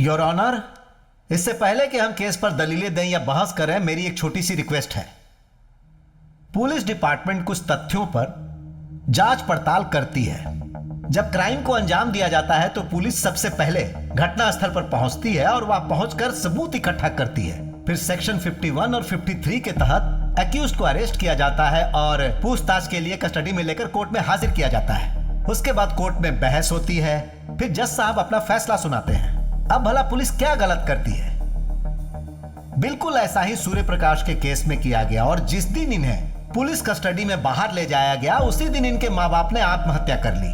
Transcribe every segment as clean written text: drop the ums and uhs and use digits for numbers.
Your honour, इससे पहले कि हम केस पर दलीलें दें या बहस करें, मेरी एक छोटी सी रिक्वेस्ट है। पुलिस डिपार्टमेंट कुछ तथ्यों पर जांच पड़ताल करती है। जब क्राइम को अंजाम दिया जाता है तो पुलिस सबसे पहले घटना स्थल पर पहुंचती है और वहां पहुंचकर सबूत इकट्ठा करती है। फिर सेक्शन 51 और 53 के तहत एक्यूज्ड को अरेस्ट किया जाता है और पूछताछ के लिए कस्टडी में लेकर कोर्ट में हाजिर किया जाता है। उसके बाद कोर्ट में बहस होती है, फिर जज साहब अपना फैसला सुनाते हैं। अब भला पुलिस क्या गलत करती है? बिल्कुल ऐसा ही सूर्य प्रकाश के केस में किया गया और जिस दिन इन्हें पुलिस कस्टडी में बाहर ले जाया गया उसी दिन इनके माँ बाप ने आत्महत्या कर ली।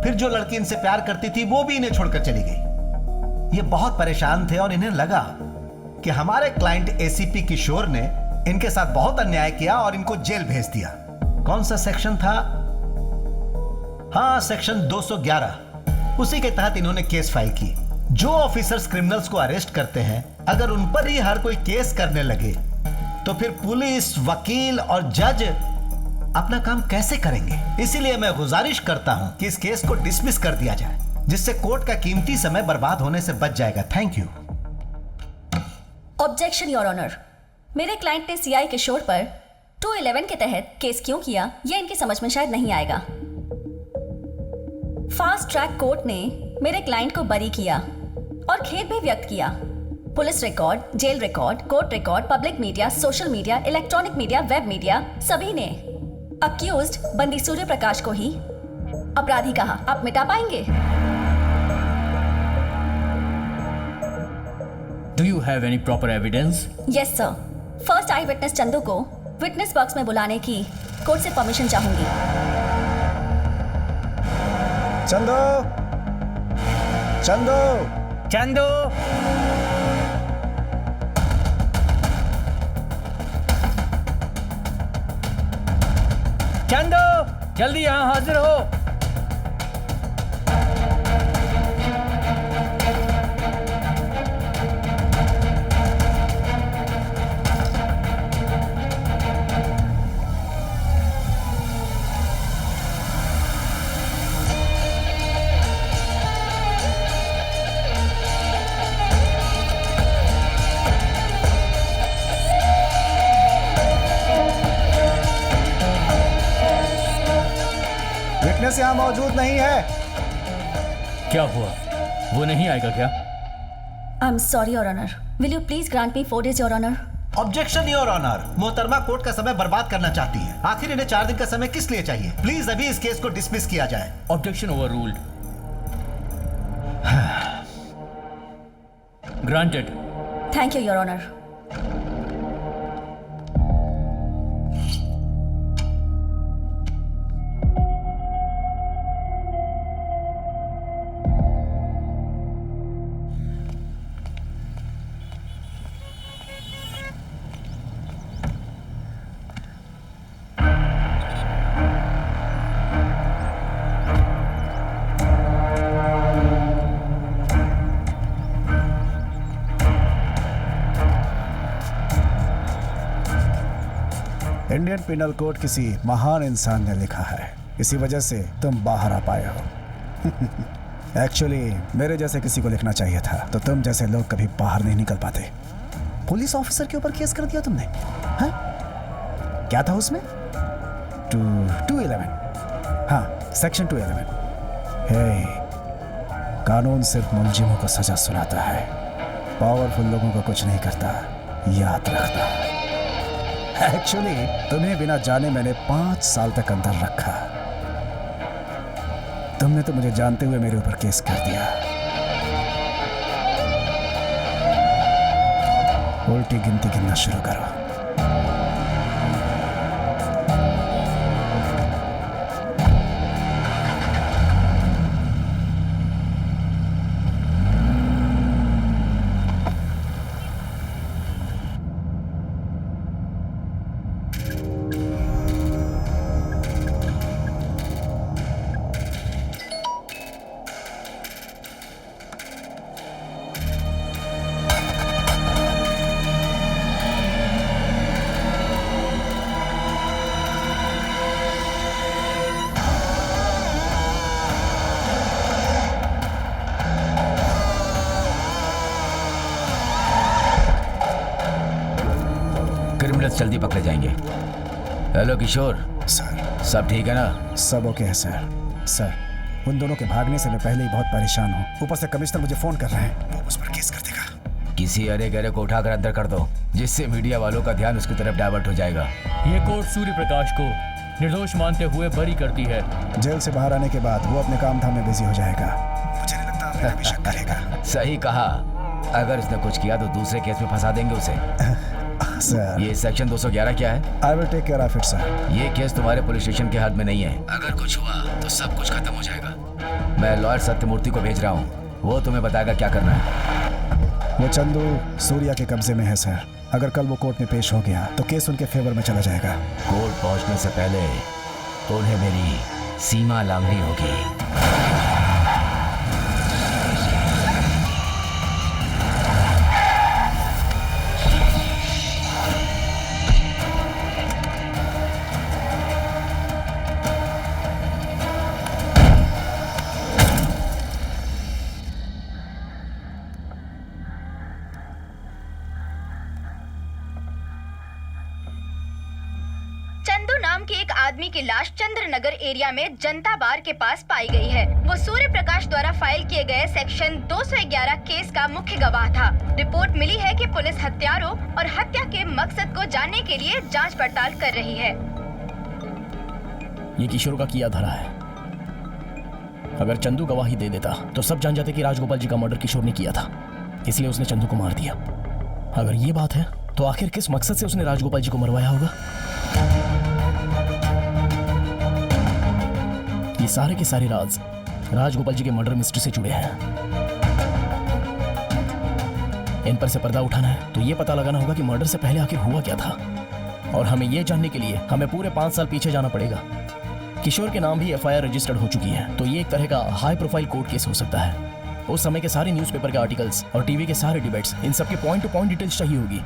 फिर जो लड़की इनसे प्यार करती थी वो भी इन्हें छोड़कर चली गई। ये बहुत परेशान थे और इन्हें लगा कि हमारे क्लाइंट एसीपी किशोर ने इनके साथ बहुत अन्याय किया और इनको जेल भेज दिया। कौन सा सेक्शन था? हाँ, सेक्शन 211। उसी के तहत इन्होंने केस फाइल की। जो ऑफिसर्स क्रिमिनल्स को अरेस्ट करते हैं, अगर उन पर ही हर कोई केस करने लगे तो फिर पुलिस, वकील और जज अपना काम कैसे करेंगे? इसीलिए मैं गुजारिश करता हूं कि इस केस को डिसमिस कर दिया जाए, जिससे कोर्ट का कीमती समय बर्बाद होने से बच जाएगा। Thank you. Objection your honour. मेरे क्लाइंट ने सीआई किशोर पर 211 के तहत केस क्यों किया, यह इनकी समझ में शायद नहीं आएगा। फास्ट ट्रैक कोर्ट ने मेरे क्लाइंट को बरी किया और खेद भी व्यक्त किया। Police record, jail record, court record, public media, social media, electronic media, web media, सभी ने अक्यूज्ड बंदी सूर्य प्रकाश को ही अपराधी कहा। आप मिटा पाएंगे? Do you have any proper evidence? Yes sir. First I witness Chandu को विटनेस बॉक्स में बुलाने की कोर्ट से परमिशन चाहूंगी। चंदू, चंदू, चंदू, चंदू, जल्दी यहाँ हाजिर हो। विटनेस यहाँ मौजूद नहीं है। क्या हुआ? वो नहीं आएगा क्या? I am sorry your honour. Will you please grant me 4 days your honour? Objection your honour. मोहतरमा कोर्ट का समय बर्बाद करना चाहती है। आखिर इन्हें 4 दिन का समय किस लिए चाहिए? प्लीज अभी इस केस को डिसमिस किया जाए। Objection overruled. Granted. Thank you your honour. Indian penal code किसी महान इंसान ने लिखा है, इसी वजह से तुम बाहर आ पाए हो। एक्चुअली मेरे जैसे किसी को लिखना चाहिए था, तो तुम जैसे लोग कभी बाहर नहीं निकल पाते। पुलिस ऑफिसर के ऊपर केस कर दिया तुमने, हाँ? क्या था उसमें? 211। हाँ, सेक्शन 211। हे, कानून सिर्फ मुलजिमों को सजा सुनाता है, पावरफुल लोगों को कुछ नहीं करता, याद रखना। एक्चुअली तुम्हें बिना जाने मैंने 5 साल तक अंदर रखा। तुमने तो मुझे जानते हुए मेरे ऊपर केस कर दिया। उल्टी गिनती गिनना शुरू करो। केस जल्दी पकड़े जाएंगे। हेलो किशोर, सर सब ठीक है ना? सब ओके है सर। सर उन दोनों के भागने से मैं पहले ही बहुत परेशान हूँ, ऊपर से कमिश्नर मुझे फोन कर रहे हैं, वो उस पर केस कर देगा। किसी अरे गहरे को उठाकर अंदर कर दो, जिससे मीडिया वालों का ध्यान उसकी तरफ डाइवर्ट हो जाएगा। ये कोर्ट सूर्य प्रकाश को निर्दोष मानते हुए बरी करती है। जेल से बाहर आने के बाद वो अपने काम धाम में बिजी हो जाएगा। मुझे नहीं लगता मेरा भी शक करेगा। सही कहा, अगर उसने कुछ किया तो दूसरे केस में फंसा देंगे उसे। सर ये सेक्शन 211 क्या है? I will take care of it sir. ये केस तुम्हारे पुलिस स्टेशन के हाथ में नहीं है। अगर कुछ हुआ तो सब कुछ खत्म हो जाएगा। मैं लॉयर सत्यमूर्ति को भेज रहा हूँ, वो तुम्हें बताएगा क्या करना है। वो चंदू सूर्या के कब्जे में है सर। अगर कल वो कोर्ट में पेश हो गया तो केस उनके फेवर में चला जाएगा। कोर्ट पहुंचने से पहले उन्हें मेरी सीमा लांघनी होगी। चंदू नाम के एक आदमी की लाश चंद्रनगर एरिया में जनता बार के पास पाई गई है। वो सूर्य प्रकाश द्वारा फाइल किए गए सेक्शन 211 केस का मुख्य गवाह था। रिपोर्ट मिली है कि पुलिस हत्यारों और हत्या के मकसद को जानने के लिए जांच पड़ताल कर रही है। ये किशोर का किया धरा है। अगर चंदू गवाही दे देता तो सब जान जाते कि राजगोपाल जी का मर्डर किशोर ने किया था, इसलिए उसने चंदू को मार दिया। अगर ये बात है तो आखिर किस मकसद से उसने राजगोपाल जी को मरवाया होगा? ये सारे के सारे राज राजगोपाल जी के मर्डर मिस्ट्री से जुड़े हैं। इन पर से पर्दा उठाना है तो ये पता लगाना होगा कि मर्डर से पहले आखिर हुआ क्या था, और हमें ये जानने के लिए हमें पूरे 5 साल पीछे जाना पड़ेगा। किशोर के नाम भी एफआईआर रजिस्टर्ड हो चुकी है, तो ये एक तरह का हाई प्रोफाइल कोर्ट केस हो सकता है। उस समय के सारे न्यूज़पेपर के आर्टिकल्स और टीवी के सारे डिबेट्स, इन सबके पॉइंट टू पॉइंट डिटेल्स चाहिए होगी।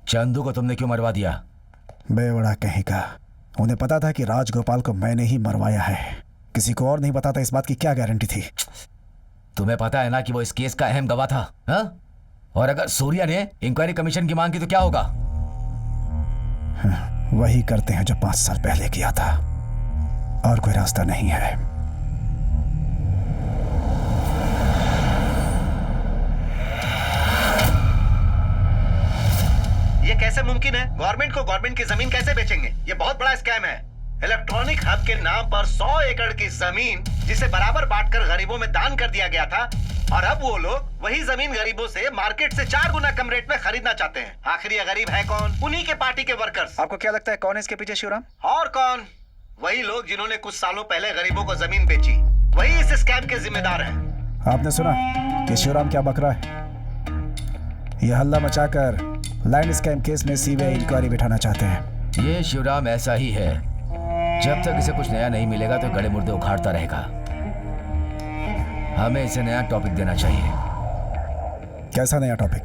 चंदू को तुमने क्यों मरवा दिया? बेवड़ा कहीं का। उन्हें पता था कि राजगोपाल को मैंने ही मरवाया है, किसी को और नहीं पता था। इस बात की क्या गारंटी थी? तुम्हें पता है ना कि वो इस केस का अहम गवाह था, हा? और अगर सूर्या ने इंक्वायरी कमीशन की मांग की तो क्या होगा? वही करते हैं जो 5 साल पहले किया था, और कोई रास्ता नहीं है। ये कैसे मुमकिन है? गवर्नमेंट को गवर्नमेंट की जमीन कैसे बेचेंगे? ये बहुत बड़ा स्कैम है। इलेक्ट्रॉनिक हब के नाम पर 100 एकड़ की जमीन, जिसे बराबर बांटकर गरीबों में दान कर दिया गया था, और अब वो लोग वही जमीन गरीबों से मार्केट से 4 गुना कम रेट में खरीदना चाहते हैं। आखिर ये गरीब है कौन? उन्हीं के पार्टी के वर्कर्स। आपको क्या लगता है कौन है इसके पीछे शिवराम? और कौन? वही लोग जिन्होंने कुछ सालों पहले गरीबों को जमीन बेची, वही इस स्कैम के जिम्मेदार हैं। आपने सुना कि शिवराम क्या बक रहा है? ये हल्ला मचाकर लैंड स्कैम केस में सीबीआई इंक्वायरी बिठाना चाहते हैं। ये शिवराम ऐसा ही है, जब तक इसे कुछ नया नहीं मिलेगा तो गड़े मुर्दे उखाड़ता रहेगा। हमें इसे नया टॉपिक देना चाहिए। कैसा नया टॉपिक?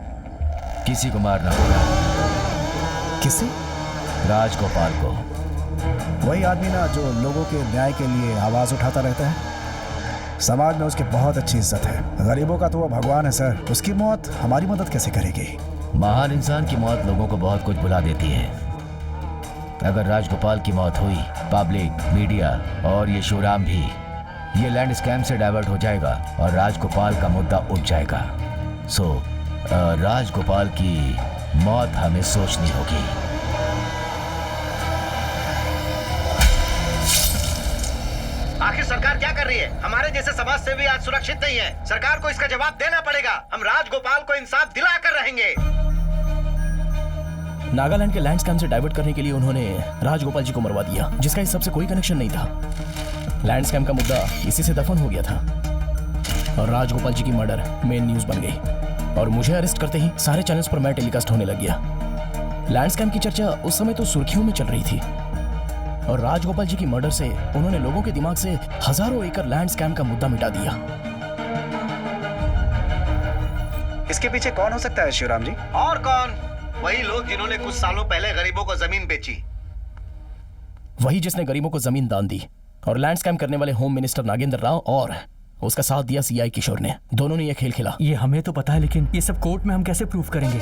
किसी को मारना होगा। किसी? राजगोपाल को। वही आदमी ना जो लोगों के न्याय के लिए आवाज उठाता रहता है। समाज में उसकी बहुत अच्छी इज्जत है। गरीबों का तो वो भगवान है सर। उसकी मौत हमारी मदद कैसे करेगी? महान इंसान की मौत लोगों को बहुत कुछ भुला देती है। अगर राजगोपाल की मौत हुई, पब्लिक, मीडिया और ये शिवराम भी ये लैंड स्कैम से डाइवर्ट हो जाएगा और राजगोपाल का मुद्दा उठ जाएगा। सो राजगोपाल की मौत हमें सोचनी होगी। आखिर सरकार क्या कर रही है? हमारे जैसे समाज सेवी आज सुरक्षित नहीं है। सरकार को इसका जवाब देना पड़ेगा। हम राजगोपाल को इंसाफ दिला कर रहेंगे। नागालैंड के लैंड स्कैम से डाइवर्ट करने के लिए उन्होंने राजगोपाल जी को मरवा दिया, जिसका इस सबसे कोई कनेक्शन नहीं था। लैंड स्कैम का मुद्दा इसी से दफन हो गया था और राजगोपाल जी की मर्डर मेन न्यूज बन गई और मुझे अरेस्ट करते ही सारे चैनल्स पर मैं टेलीकास्ट होने लग गया। लैंड स्कैम की चर्चा उस समय तो सुर्खियों में चल रही थी और राजगोपाल जी की मर्डर से उन्होंने लोगों के दिमाग से हजारों एकड़ लैंड स्कैम का मुद्दा मिटा दिया। इसके पीछे कौन हो सकता है शिवराम जी? और कौन? वही लोग जिन्होंने कुछ सालों पहले गरीबों को जमीन बेची। वही जिसने गरीबों को जमीन दान दी और लैंड स्कैम करने वाले होम मिनिस्टर नागेंद्र राव और उसका साथ दिया सीआई किशोर ने। दोनों ने यह खेल खेला। ये हमें तो पता है, लेकिन ये सब कोर्ट में हम कैसे प्रूफ करेंगे?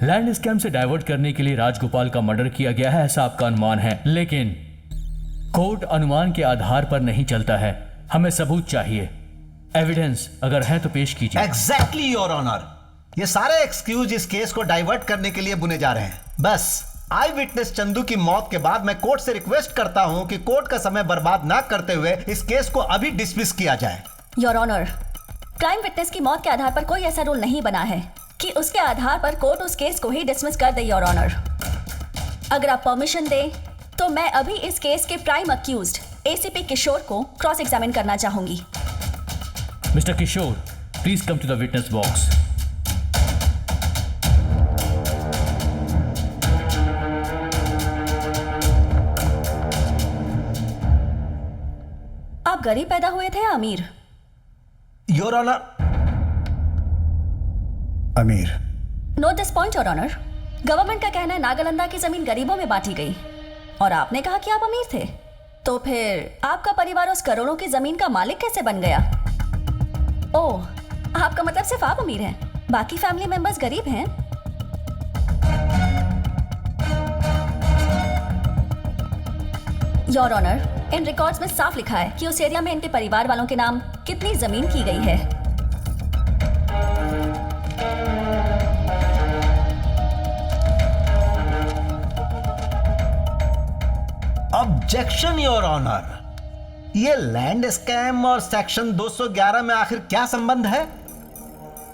लैंड स्कैम से डाइवर्ट करने के लिए राजगोपाल का मर्डर किया गया है, ऐसा आपका अनुमान है, लेकिन कोर्ट अनुमान के आधार पर नहीं चलता है। हमें सबूत चाहिए। एविडेंस अगर है तो पेश कीजिए। Exactly your honour. ये सारे एक्सक्यूज इस केस को डाइवर्ट करने के लिए बुने जा रहे हैं। बस आई विटनेस चंदू की मौत के बाद मैं कोर्ट से रिक्वेस्ट करता हूं कि कोर्ट का समय बर्बाद ना करते हुए इस केस को अभी डिसमिस किया जाए। योर ऑनर, क्राइम विटनेस की मौत के आधार पर कोई ऐसा रूल नहीं बना है कि उसके आधार पर कोर्ट उस केस को ही डिसमिस कर दे। योर ऑनर, अगर आप परमिशन दें तो मैं अभी इस केस के प्राइम अक्यूज्ड एसीपी किशोर को क्रॉस एग्जामिन करना चाहूंगी। Mister Kishore, please come to the witness box. आप गरीब पैदा हुए थे या अमीर? योर ऑनर, अमीर। Note this point your honour. Government का कहना है नागालैंड की जमीन गरीबों में बांटी गई और आपने कहा कि आप अमीर थे, तो फिर आपका परिवार उस करोड़ों की जमीन का मालिक कैसे बन गया? ओह, आपका मतलब सिर्फ आप अमीर हैं, बाकी फैमिली मेंबर्स गरीब हैं? योर ऑनर, इन रिकॉर्ड्स में साफ लिखा है कि उस एरिया में इनके परिवार वालों के नाम कितनी जमीन की गई है। Objection your honour. ये लैंड स्कैम और सेक्शन 211 में आखिर क्या संबंध है?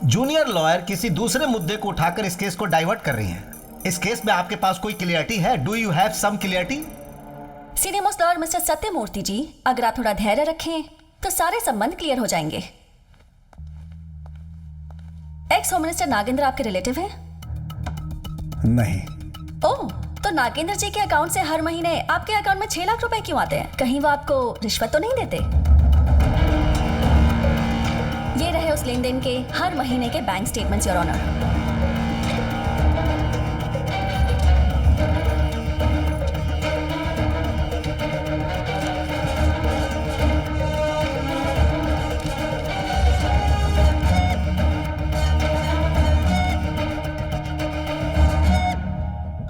जूनियर लॉयर किसी दूसरे मुद्दे को उठाकर इस केस को डाइवर्ट कर रही हैं। इस केस में आपके पास कोई क्लियरिटी है? Do you have some clarity? Senior most lawyer mister Satyamurthy ji, अगर आप थोड़ा धैर्य रखें तो सारे संबंध क्लियर हो जाएंगे। एक्स होम मिनिस्टर नागेंद्र आपके रिलेटिव हैं? नहीं। ओह, तो नागेंद्र जी के अकाउंट से हर महीने आपके अकाउंट में 6 लाख रुपए क्यों आते हैं? कहीं वो आपको रिश्वत तो नहीं देते? ये रहे उस लेन देन के हर महीने के बैंक स्टेटमेंट्स योर ऑनर।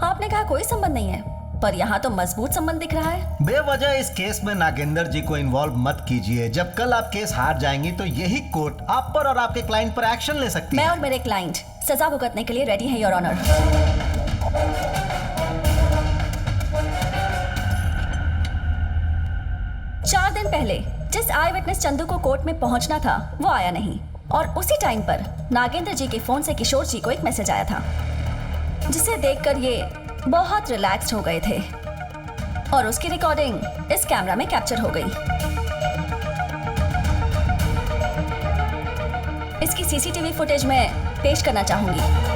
आपने कहा कोई संबंध नहीं है, पर यहाँ तो मजबूत संबंध दिख रहा है। बेवजह इस केस में नागेंद्र जी को इन्वॉल्व मत कीजिए। जब कल आप केस हार जाएंगी तो यही कोर्ट आप पर और आपके क्लाइंट पर एक्शन ले सकती है। मैं और मेरे क्लाइंट सजा भुगतने के लिए रेडी हैं योर ऑनर। 4 दिन पहले जिस आई विटनेस चंदू को कोर्ट में पहुंचना था वो आया नहीं, और उसी टाइम पर नागेंद्र जी के फोन से किशोर जी को एक मैसेज आया था, जिसे देखकर ये बहुत रिलैक्स्ड हो गए थे और उसकी रिकॉर्डिंग इस कैमरा में कैप्चर हो गई। इसकी सीसीटीवी फुटेज मैं पेश करना चाहूंगी।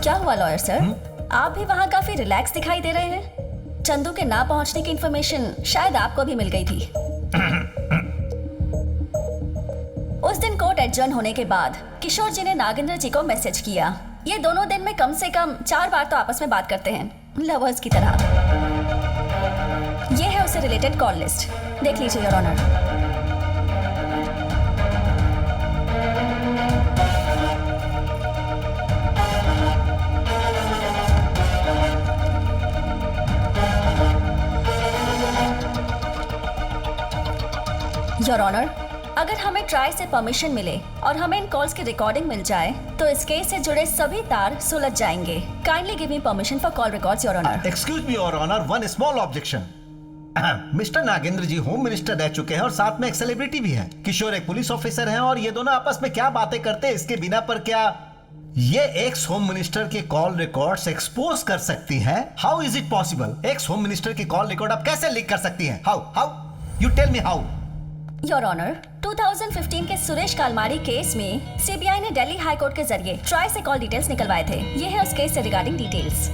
क्या हुआ लॉयर सर? आप भी वहाँ काफी रिलैक्स दिखाई दे रहे हैं। चंदू के ना पहुँचने की इंफॉर्मेशन शायद आपको भी मिल गई थी। उस दिन कोर्ट एडजर्न होने के बाद किशोर जी ने नागेंद्र जी को मैसेज किया। ये दोनों दिन में कम से कम 4 बार तो आपस में बात करते हैं, लवर्स की तरह। ये है उससे रिलेटेड कॉल लिस्ट, देख लीजिए योर ऑनर। योर ऑनर, अगर हमें ट्राई से परमिशन मिले और हमें इन कॉल्स की रिकॉर्डिंग मिल जाए तो इस केस से जुड़े सभी तार सुलझ जाएंगे। Kindly give me permission for call records your honour. Excuse me your honour, one small objection. Mister Nagendra ji home minister रह चुके हैं और साथ में एक सेलिब्रिटी भी है। किशोर एक पुलिस ऑफिसर हैं और ये दोनों आपस में क्या बातें करते हैं इसके बिना पर क्या ये एक्स होम मिनिस्टर के कॉल रिकॉर्ड्स एक्सपोज कर सकती हैं? How is it possible? Ex home minister की कॉल रिकॉर्ड आप कैसे लीक कर सकती हैं? How you tell me how? Your honour, 2015 के सुरेश कालमारी केस में सीबीआई ने दिल्ली हाई कोर्ट के जरिए ट्राई से कॉल डिटेल्स निकलवाए थे। ये है उस केस से रिगार्डिंग डिटेल्स।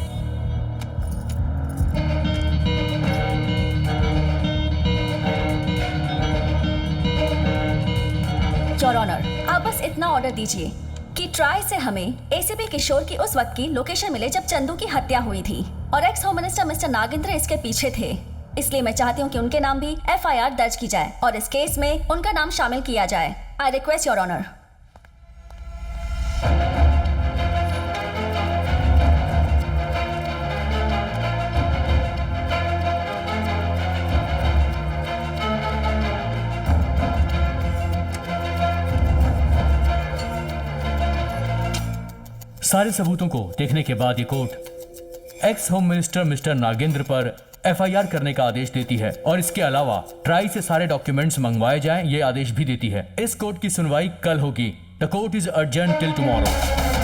योर ऑनर, आप बस इतना ऑर्डर दीजिए कि ट्राई से हमें एसीपी किशोर की उस वक्त की लोकेशन मिले जब चंदू की हत्या हुई थी, और x home minister mister Nagendra इसके पीछे थे। इसलिए मैं चाहती हूँ कि उनके नाम भी एफआईआर दर्ज की जाए और इस केस में उनका नाम शामिल किया जाए। I request your honour. सारे सबूतों को देखने के बाद ये court ex home minister mister Nagendra पर एफआईआर करने का आदेश देती है और इसके अलावा ट्राई से सारे डॉक्यूमेंट्स मंगवाए जाएं, ये आदेश भी देती है। इस कोर्ट की सुनवाई कल होगी। The court is urgent till tomorrow.